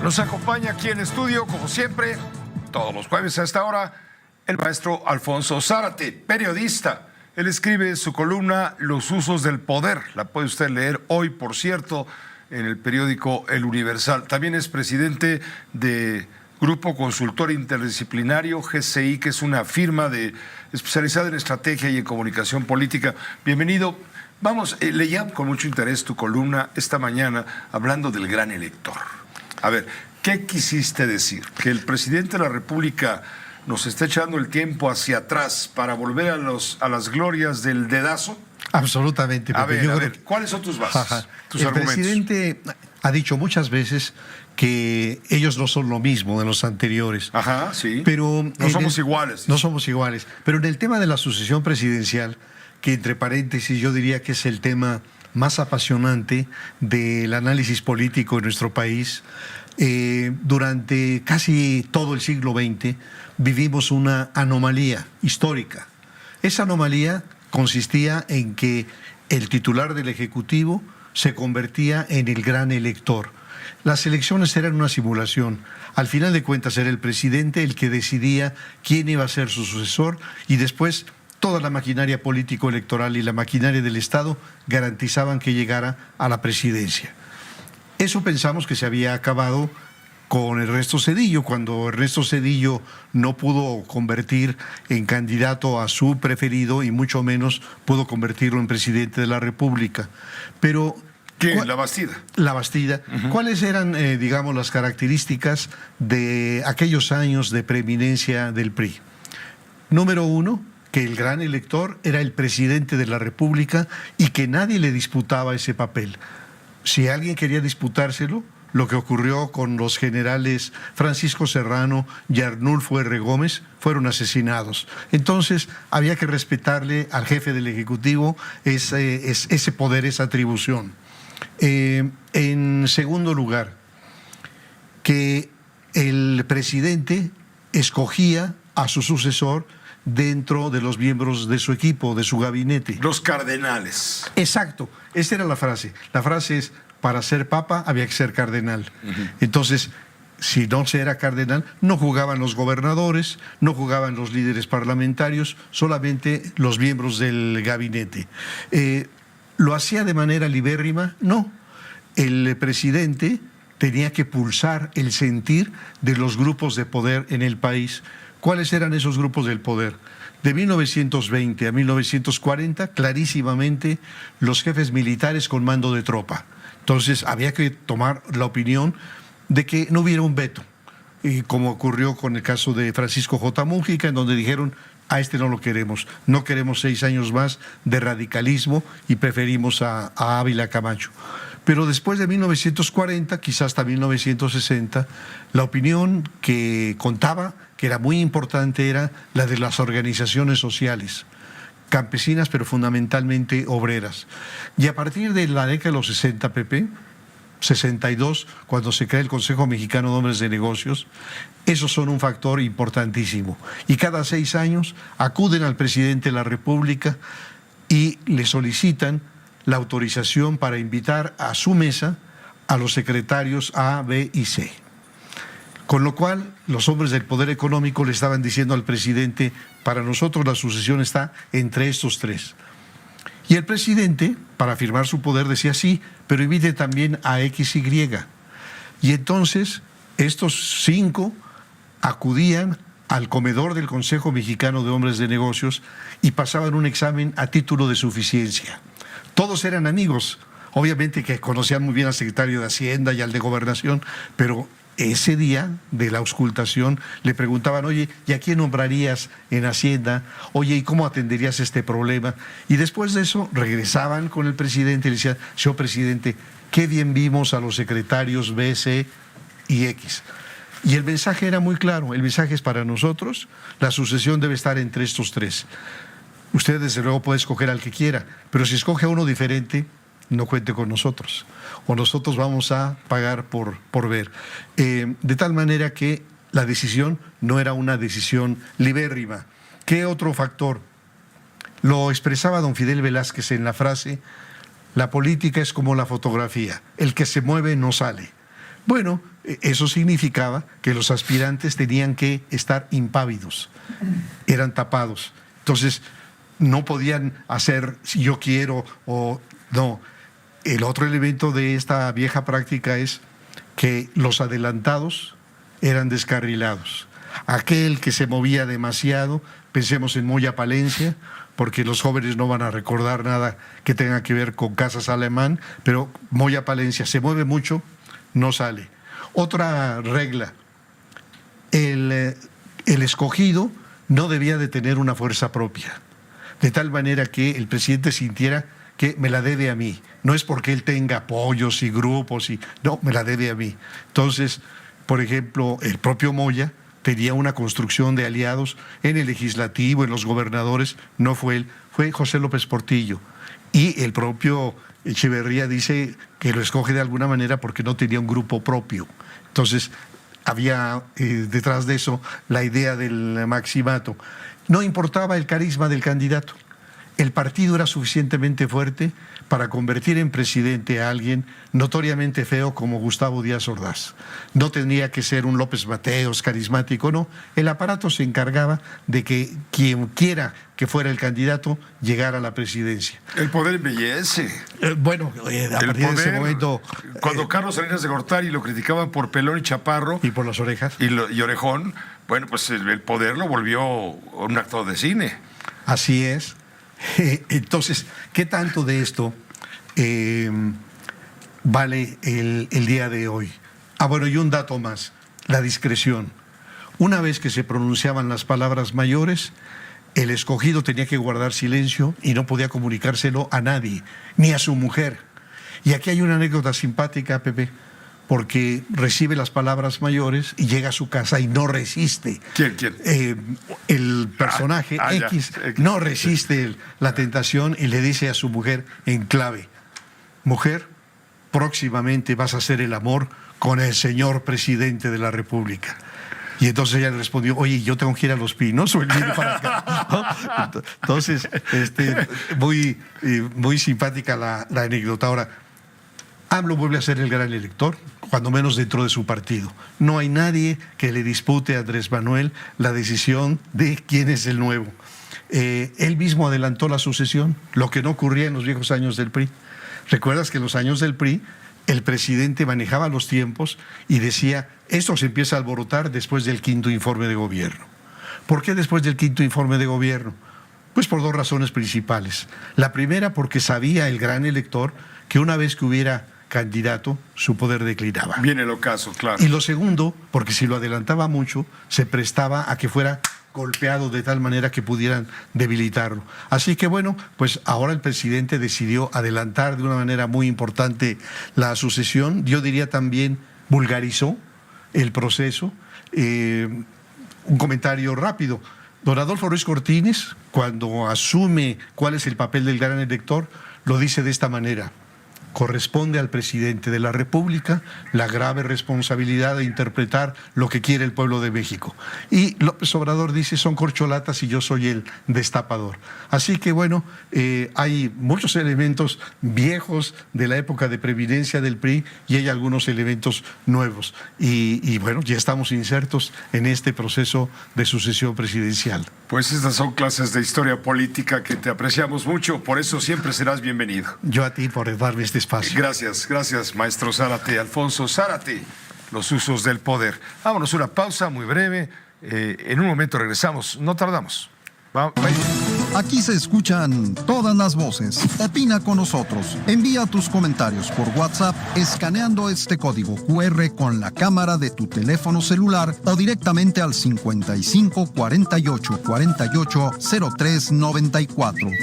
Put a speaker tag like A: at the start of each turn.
A: Nos acompaña aquí en estudio, como siempre, todos los jueves a esta hora, el maestro Alfonso Zárate, periodista. Él escribe su columna Los usos del poder. La puede usted leer hoy, por cierto, en el periódico El Universal. También es presidente de Grupo Consultor Interdisciplinario, GCI, que es una firma especializada en estrategia y en comunicación política. Bienvenido. Vamos, leía con mucho interés tu columna esta mañana hablando del gran elector. A ver, ¿qué quisiste decir? ¿Que el presidente de la República nos está echando el tiempo hacia atrás para volver a las glorias del dedazo?
B: Absolutamente.
A: A ver, ¿cuáles son tus bases, tus argumentos? El
B: presidente ha dicho muchas veces que ellos no son lo mismo de los anteriores.
A: Ajá, sí.
B: Pero
A: no somos iguales.
B: No somos iguales. Pero en el tema de la sucesión presidencial, que entre paréntesis yo diría que es el tema más apasionante del análisis político en nuestro país, durante casi todo el siglo XX vivimos una anomalía histórica. Esa anomalía consistía en que el titular del Ejecutivo se convertía en el gran elector. Las elecciones eran una simulación. Al final de cuentas era el presidente el que decidía quién iba a ser su sucesor y después toda la maquinaria político-electoral y la maquinaria del Estado garantizaban que llegara a la presidencia. Eso pensamos que se había acabado con Ernesto Zedillo, cuando Ernesto Zedillo no pudo convertir en candidato a su preferido y mucho menos pudo convertirlo en presidente de la República. Pero
A: ¿qué? La Bastida.
B: La Bastida. Uh-huh. ¿Cuáles eran, digamos, las características de aquellos años de preeminencia del PRI? Número uno, que el gran elector era el presidente de la República y que nadie le disputaba ese papel. Si alguien quería disputárselo, lo que ocurrió con los generales Francisco Serrano y Arnulfo R. Gómez, fueron asesinados. Entonces había que respetarle al jefe del Ejecutivo ese poder, esa atribución. En segundo lugar, que el presidente escogía a su sucesor dentro de los miembros de su equipo, de su gabinete.
A: Los cardenales.
B: Exacto, esa era la frase. La frase es, para ser papa había que ser cardenal. Uh-huh. Entonces, si no se era cardenal, no jugaban los gobernadores, no jugaban los líderes parlamentarios, solamente los miembros del gabinete. ¿Lo hacía de manera libérrima? No. El presidente tenía que pulsar el sentir de los grupos de poder en el país. ¿Cuáles eran esos grupos del poder? De 1920 a 1940, clarísimamente, los jefes militares con mando de tropa. Entonces, había que tomar la opinión de que no hubiera un veto, y como ocurrió con el caso de Francisco J. Mújica, en donde dijeron, a este no lo queremos, no queremos 6 años más de radicalismo y preferimos a Ávila Camacho. Pero después de 1940, quizás hasta 1960, la opinión que contaba, que era muy importante, era la de las organizaciones sociales, campesinas, pero fundamentalmente obreras. Y a partir de la década de los 60, Pepe, 62, cuando se crea el Consejo Mexicano de Hombres de Negocios, esos son un factor importantísimo. Y cada 6 años acuden al presidente de la República y le solicitan la autorización para invitar a su mesa a los secretarios A, B y C. Con lo cual, los hombres del poder económico le estaban diciendo al presidente, para nosotros la sucesión está entre estos 3. Y el presidente, para afirmar su poder, decía sí, pero invite también a X, Y. Y entonces, estos 5 acudían al comedor del Consejo Mexicano de Hombres de Negocios y pasaban un examen a título de suficiencia. Todos eran amigos, obviamente que conocían muy bien al secretario de Hacienda y al de Gobernación, pero ese día de la auscultación le preguntaban, oye, ¿y a quién nombrarías en Hacienda? Oye, ¿y cómo atenderías este problema? Y después de eso regresaban con el presidente y le decían, señor presidente, qué bien vimos a los secretarios B, C y X. Y el mensaje era muy claro, el mensaje es para nosotros, la sucesión debe estar entre estos 3. Usted desde luego puede escoger al que quiera, pero si escoge a uno diferente, no cuente con nosotros, o nosotros vamos a pagar por ver. De tal manera que la decisión no era una decisión libérrima. ¿Qué otro factor? Lo expresaba don Fidel Velázquez en la frase, la política es como la fotografía, el que se mueve no sale. Bueno, eso significaba que los aspirantes tenían que estar impávidos, eran tapados. Entonces, no podían hacer si yo quiero o no. El otro elemento de esta vieja práctica es que los adelantados eran descarrilados. Aquel que se movía demasiado, pensemos en Moya Palencia, porque los jóvenes no van a recordar nada que tenga que ver con Casas Alemán, pero Moya Palencia se mueve mucho, no sale. Otra regla, el escogido no debía de tener una fuerza propia, de tal manera que el presidente sintiera que me la debe a mí. No es porque él tenga apoyos y grupos, no, me la debe a mí. Entonces, por ejemplo, el propio Moya tenía una construcción de aliados en el legislativo, en los gobernadores, no fue él, fue José López Portillo. Y el propio Echeverría dice que lo escoge de alguna manera porque no tenía un grupo propio. Entonces, había detrás de eso la idea del maximato. No importaba el carisma del candidato. El partido era suficientemente fuerte para convertir en presidente a alguien notoriamente feo como Gustavo Díaz Ordaz. No tenía que ser un López Mateos carismático, no. El aparato se encargaba de que quien quiera que fuera el candidato llegara a la presidencia.
A: El poder embellece.
B: A partir de ese momento...
A: Cuando Carlos Salinas de Gortari lo criticaban por pelón y chaparro...
B: Y por las orejas.
A: Y orejón, bueno, pues el poder lo volvió un actor de cine.
B: Así es. Entonces, ¿qué tanto de esto vale el día de hoy? Bueno, y un dato más, la discreción. Una vez que se pronunciaban las palabras mayores, el escogido tenía que guardar silencio y no podía comunicárselo a nadie, ni a su mujer. Y aquí hay una anécdota simpática, Pepe, porque recibe las palabras mayores y llega a su casa y no resiste.
A: ¿Quién?
B: El personaje X no resiste la tentación y le dice a su mujer en clave: mujer, próximamente vas a hacer el amor con el señor presidente de la República. Y entonces ella le respondió: oye, ¿yo tengo que ir a Los Pinos o él viene para acá? ¿No? Entonces, muy simpática la anécdota. Ahora, AMLO vuelve a ser el gran elector, cuando menos dentro de su partido. No hay nadie que le dispute a Andrés Manuel la decisión de quién es el nuevo. Él mismo adelantó la sucesión, lo que no ocurría en los viejos años del PRI. ¿Recuerdas que en los años del PRI el presidente manejaba los tiempos y decía: esto se empieza a alborotar después del 5º informe de gobierno? ¿Por qué después del 5º informe de gobierno? Pues por dos razones principales. La primera, porque sabía el gran elector que una vez que hubiera candidato, su poder declinaba.
A: Viene el ocaso, claro.
B: Y lo segundo, porque si lo adelantaba mucho, se prestaba a que fuera golpeado de tal manera que pudieran debilitarlo. Así que bueno, pues ahora el presidente decidió adelantar de una manera muy importante la sucesión. Yo diría también vulgarizó el proceso. Un comentario rápido. Don Adolfo Ruiz Cortines, cuando asume cuál es el papel del gran elector, lo dice de esta manera: corresponde al presidente de la República la grave responsabilidad de interpretar lo que quiere el pueblo de México. Y López Obrador dice: son corcholatas y yo soy el destapador. Así que bueno, hay muchos elementos viejos de la época de previdencia del PRI y hay algunos elementos nuevos. Y bueno, ya estamos insertos en este proceso de sucesión presidencial.
A: Pues estas son clases de historia política que te apreciamos mucho, por eso siempre serás bienvenido.
B: Yo a ti por darme este espacio.
A: Gracias, maestro Zárate, Alfonso Zárate, los usos del poder. Vámonos una pausa muy breve, en un momento regresamos, no tardamos.
C: Aquí se escuchan todas las voces. Opina con nosotros. Envía tus comentarios por WhatsApp escaneando este código QR con la cámara de tu teléfono celular o directamente al 55 48 48 03 94.